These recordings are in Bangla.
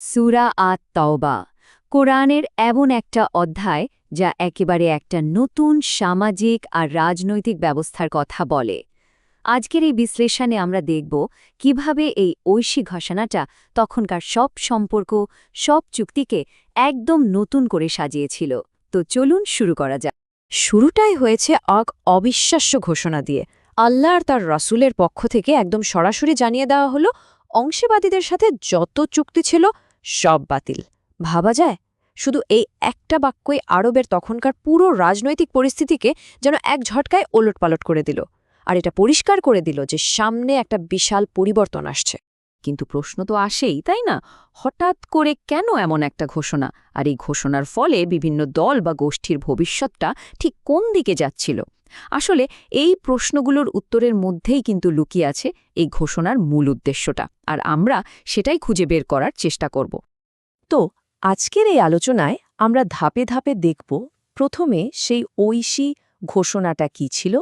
সূরা আত-তাওবা কোরআনের এমন একটা অধ্যায় যা একেবারে একটা নতুন সামাজিক আর রাজনৈতিক ব্যবস্থার কথা বলে। আজকের এই বিশ্লেষণে আমরা দেখব কিভাবে এই ঐশী ঘোষণাটা তখনকার সব সম্পর্ক, সব চুক্তিকে একদম নতুন করে সাজিয়েছিল। তো চলুন শুরু করা যাক। শুরুটাই হয়েছে অবিশ্বাস্য ঘোষণা দিয়ে। আল্লাহ আর তার রাসূলের পক্ষ থেকে একদম সরাসরি জানিয়ে দেওয়া হলো, অংশীবাদীদের সাথে যত চুক্তি ছিল সব বাতিল। ভাবা যায়? শুধু এই একটা বাক্যই আরবের তখনকার পুরো রাজনৈতিক পরিস্থিতিকে যেন এক ঝটকায় ওলটপালট করে দিল। আর এটা পরিষ্কার করে দিল যে সামনে একটা বিশাল পরিবর্তন আসছে। কিন্তু প্রশ্ন তো আসেই, তাই না? হঠাৎ করে কেন এমন একটা ঘোষণা? আর এই ঘোষণার ফলে বিভিন্ন দল বা গোষ্ঠীর ভবিষ্যৎটা ঠিক কোন দিকে যাচ্ছিল? আসলে এই প্রশ্নগুলোর উত্তরের মধ্যেই কিন্তু লুকিয়ে আছে এই ঘোষণার মূল উদ্দেশ্যটা, আর আমরা সেটাই খুঁজে বের করার চেষ্টা করব। তো আজকের এই আলোচনায় আমরা ধাপে ধাপে দেখব, প্রথমে সেই ঐশী ঘোষণাটা কি ছিল,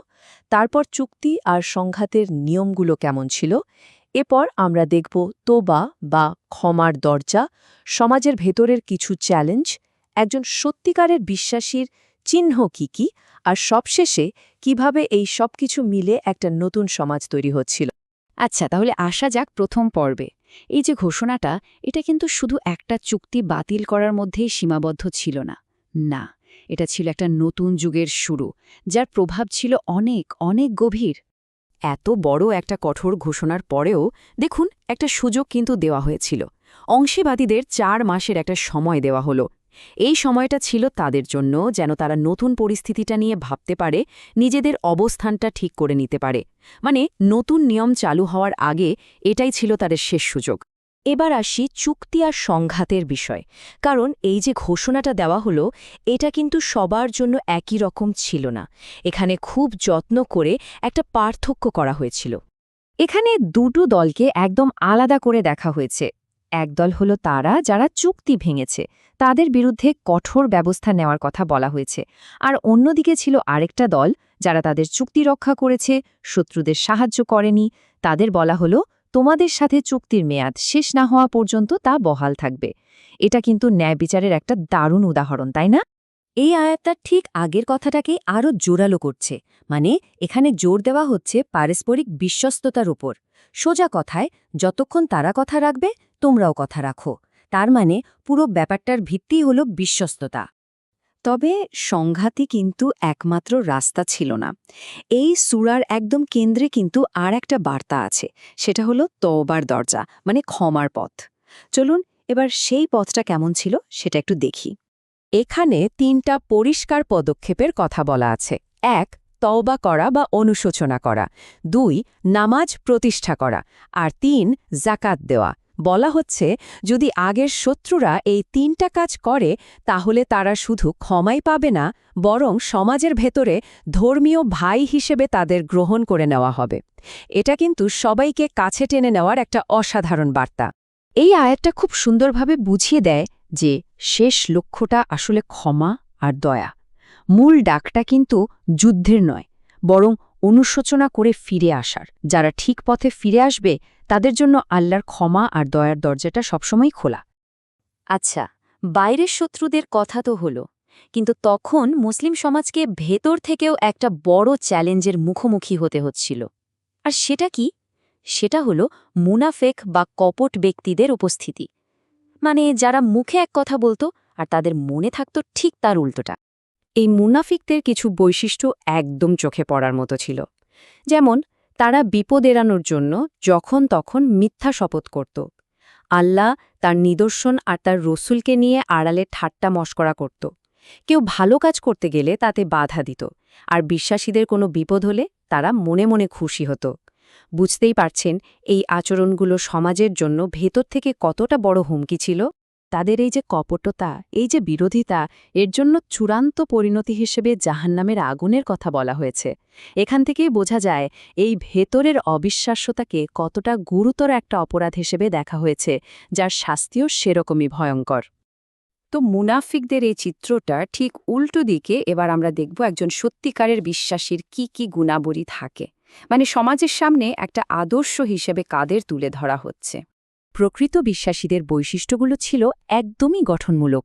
তারপর চুক্তি আর সংঘাতের নিয়মগুলো কেমন ছিল, এরপর আমরা দেখব তোবা বা ক্ষমার দরজা, সমাজের ভেতরের কিছু চ্যালেঞ্জ, একজন সত্যিকারের বিশ্বাসীর চিহ্ন কি কি, আর সবশেষে কিভাবে এই সব কিছু মিলে একটা নতুন সমাজ তৈরি হচ্ছিল। আচ্ছা, তাহলে আসা যাক প্রথম পর্বে। এই যে ঘোষণাটা, এটা কিন্তু শুধু একটা চুক্তি বাতিল করার মধ্যেই সীমাবদ্ধ ছিল না। না, এটা ছিল একটা নতুন যুগের শুরু, যার প্রভাব ছিল অনেক অনেক গভীর। এত বড় একটা কঠোর ঘোষণার পরেও দেখুন, একটা সুযোগ কিন্তু দেওয়া হয়েছিল। অংশীবাদীদের ৪ মাসের একটা সময় দেওয়া হলো। এই সময়টা ছিল তাদের জন্য, যেন তারা নতুন পরিস্থিতিটা নিয়ে ভাবতে পারে, নিজেদের অবস্থানটা ঠিক করে নিতে পারে। মানে নতুন নিয়ম চালু হওয়ার আগে এটাই ছিল তাদের শেষ সুযোগ। এবার আসি চুক্তি আর সংঘাতের বিষয়, কারণ এই যে ঘোষণাটা দেওয়া হলো, এটা কিন্তু সবার জন্য একই রকম ছিল না। এখানে খুব যত্ন করে একটা পার্থক্য করা হয়েছিল। এখানে দুটো দলকে একদম আলাদা করে দেখা হয়েছে। একদল হলো তারা যারা চুক্তি ভেঙেছে, তাদের বিরুদ্ধে কঠোর ব্যবস্থা নেওয়ার কথা বলা হয়েছে। আর অন্যদিকে ছিল আরেকটা দল যারা তাদের চুক্তি রক্ষা করেছে, শত্রুদের সাহায্য করেনি। তাদের বলা হলো, তোমাদের সাথে চুক্তির মেয়াদ শেষ না হওয়া পর্যন্ত তা বহাল থাকবে। এটা কিন্তু ন্যায় বিচারের একটা দারুণ উদাহরণ, তাই না? এই আয়াতটা ঠিক আগের কথাটাকে আরও জোরালো করছে। মানে এখানে জোর দেওয়া হচ্ছে পারস্পরিক বিশ্বস্ততার উপর। সোজা কথায়, যতক্ষণ তারা কথা রাখবে তোমরাও কথা রাখো। তার মানে পুরো ব্যাপারটার ভিত্তি হল বিশ্বস্ততা। তবে সংঘাতই কিন্তু একমাত্র রাস্তা ছিল না। এই সূরার একদম কেন্দ্রে কিন্তু আর একটা বার্তা আছে। সেটা হলো তওবার দরজা, মানে ক্ষমার পথ। চলুন এবার সেই পথটা কেমন ছিল সেটা একটু দেখি। এখানে ৩টা পরিষ্কার পদক্ষেপের কথা বলা আছে। ১. তওবা করা বা অনুশোচনা করা। ২. নামাজ প্রতিষ্ঠা করা। আর ৩. জাকাত দেওয়া। বলা হচ্ছে, যদি আগের শত্রুরা এই ৩টা কাজ করে, তাহলে তারা শুধু ক্ষমাই পাবে না, বরং সমাজের ভেতরে ধর্মীয় ভাই হিসেবে তাদের গ্রহণ করে নেওয়া হবে। এটা কিন্তু সবাইকে কাছে টেনে নেওয়ার একটা অসাধারণ বার্তা। এই আয়াতটা খুব সুন্দরভাবে বুঝিয়ে দেয় যে শেষ লক্ষ্যটা আসলে ক্ষমা আর দয়া। মূল ডাকটা কিন্তু যুদ্ধের নয়, বরং অনুশোচনা করে ফিরে আসার। যারা ঠিক পথে ফিরে আসবে তাদের জন্য আল্লাহর ক্ষমা আর দয়ার দরজাটা সবসময় খোলা। আচ্ছা, বাইরের শত্রুদের কথা তো হলো, কিন্তু তখন মুসলিম সমাজকে ভেতর থেকেও একটা বড় চ্যালেঞ্জের মুখোমুখি হতে হচ্ছিল। আর সেটা কি? সেটা হলো মুনাফেক বা কপট ব্যক্তিদের উপস্থিতি। মানে যারা মুখে এক কথা বলতো আর তাদের মনে থাকতো ঠিক তার উল্টোটা। এই মুনাফিকদের কিছু বৈশিষ্ট্য একদম চোখে পড়ার মতো ছিল। যেমন, তারা বিপদ এড়ানোর জন্য যখন তখন মিথ্যা শপথ করত। আল্লাহ, তার নিদর্শন আর তার রসুলকে নিয়ে আড়ালে ঠাট্টা মশকরা করত। কেউ ভালো কাজ করতে গেলে তাতে বাধা দিত, আর বিশ্বাসীদের কোনো বিপদ হলে তারা মনে মনে খুশি হতো। বুঝতেই পারছেন এই আচরণগুলো সমাজের জন্য ভেতর থেকে কতটা বড় হুমকি ছিল। তাদের এই যে কপটতা, এই যে বিরোধিতা, এর জন্য চূড়ান্ত পরিণতি হিসেবে জাহান্নামের আগুনের কথা বলা হয়েছে। এখান থেকেই বোঝা যায় এই ভেতরের অবিশ্বাস্যতাকে কতটা গুরুতর একটা অপরাধ হিসেবে দেখা হয়েছে, যার শাস্তিও সেরকমই ভয়ঙ্কর। তো মুনাফিকদের এই চিত্রটা ঠিক উল্টো দিকে এবার আমরা দেখব একজন সত্যিকারের বিশ্বাসীর কি কি গুণাবলী থাকে। মানে সমাজের সামনে একটা আদর্শ হিসেবে কাদের তুলে ধরা হচ্ছে। প্রকৃত বিশ্বাসীদের বৈশিষ্ট্যগুলো ছিল একদমই গঠনমূলক।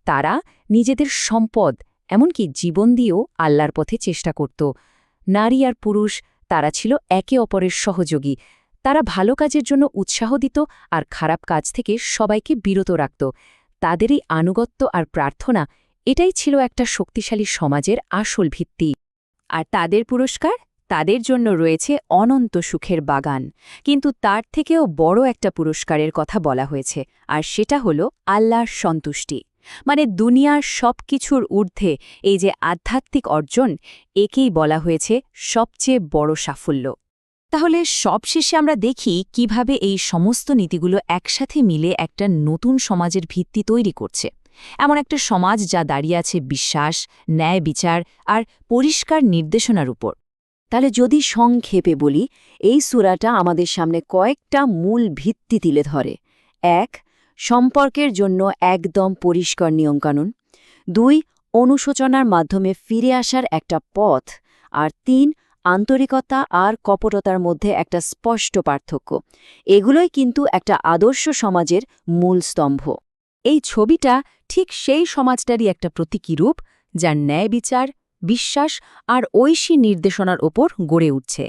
তারা নিজেদের সম্পদ, এমনকি জীবন দিয়েও আল্লাহর পথে চেষ্টা করত। নারী আর পুরুষ, তারা ছিল একে অপরের সহযোগী। তারা ভালো কাজের জন্য উৎসাহ দিত আর খারাপ কাজ থেকে সবাইকে বিরত রাখত। তাদের এই আনুগত্য আর প্রার্থনা, এটাই ছিল একটা শক্তিশালী সমাজের আসল ভিত্তি। আর তাদের পুরস্কার? তাদের জন্য রয়েছে অনন্ত সুখের বাগান। কিন্তু তার থেকেও বড় একটা পুরস্কারের কথা বলা হয়েছে, আর সেটা হলো আল্লাহর সন্তুষ্টি। মানে দুনিয়ার সব কিছুর ঊর্ধ্বে এই যে আধ্যাত্মিক অর্জন, একেই বলা হয়েছে সবচেয়ে বড় সাফল্য। তাহলে সবশেষে আমরা দেখি কিভাবে এই সমস্ত নীতিগুলো একসাথে মিলে একটা নতুন সমাজের ভিত্তি তৈরি করছে। এমন একটা সমাজ যা দাঁড়িয়ে আছে বিশ্বাস, ন্যায় বিচার আর পরিষ্কার নির্দেশনার উপর। তাহলে যদি সংক্ষেপে বলি, এই সূরাটা আমাদের সামনে কয়েকটা মূল ভিত্তি তুলে ধরে। ১. সম্পর্কের জন্য একদম পরিষ্কার নিয়মকানুন। ২. অনুশোচনার মাধ্যমে ফিরে আসার একটা পথ। আর ৩. আন্তরিকতা আর কপটতার মধ্যে একটা স্পষ্ট পার্থক্য। এগুলোই কিন্তু একটা আদর্শ সমাজের মূল স্তম্ভ। এই ছবিটা ঠিক সেই সমাজটারই একটা প্রতীকী রূপ, যার ন্যায় বিচার, বিশ্বাস আর ঐশী নির্দেশনার ওপর গড়ে উঠছে।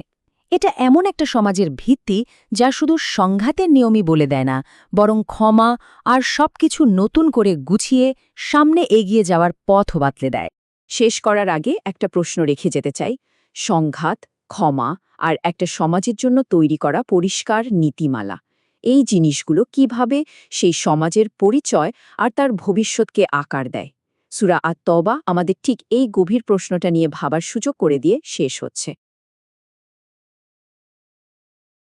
এটা এমন একটা সমাজের ভিত্তি যা শুধু সংঘাতের নিয়মই বলে দেয় না, বরং ক্ষমা আর সবকিছু নতুন করে গুছিয়ে সামনে এগিয়ে যাওয়ার পথ বাতলে দেয়। শেষ করার আগে একটা প্রশ্ন রেখে যেতে চাই। সংঘাত, ক্ষমা আর একটা সমাজের জন্য তৈরি করা পরিষ্কার নীতিমালা, এই জিনিসগুলো কিভাবে সেই সমাজের পরিচয় আর তার ভবিষ্যৎকে আকার দেয়? সূরা আত-তওবা আমাদের ঠিক এই গভীর প্রশ্নটা নিয়ে ভাবার সুযোগ করে দিয়ে শেষ হচ্ছে।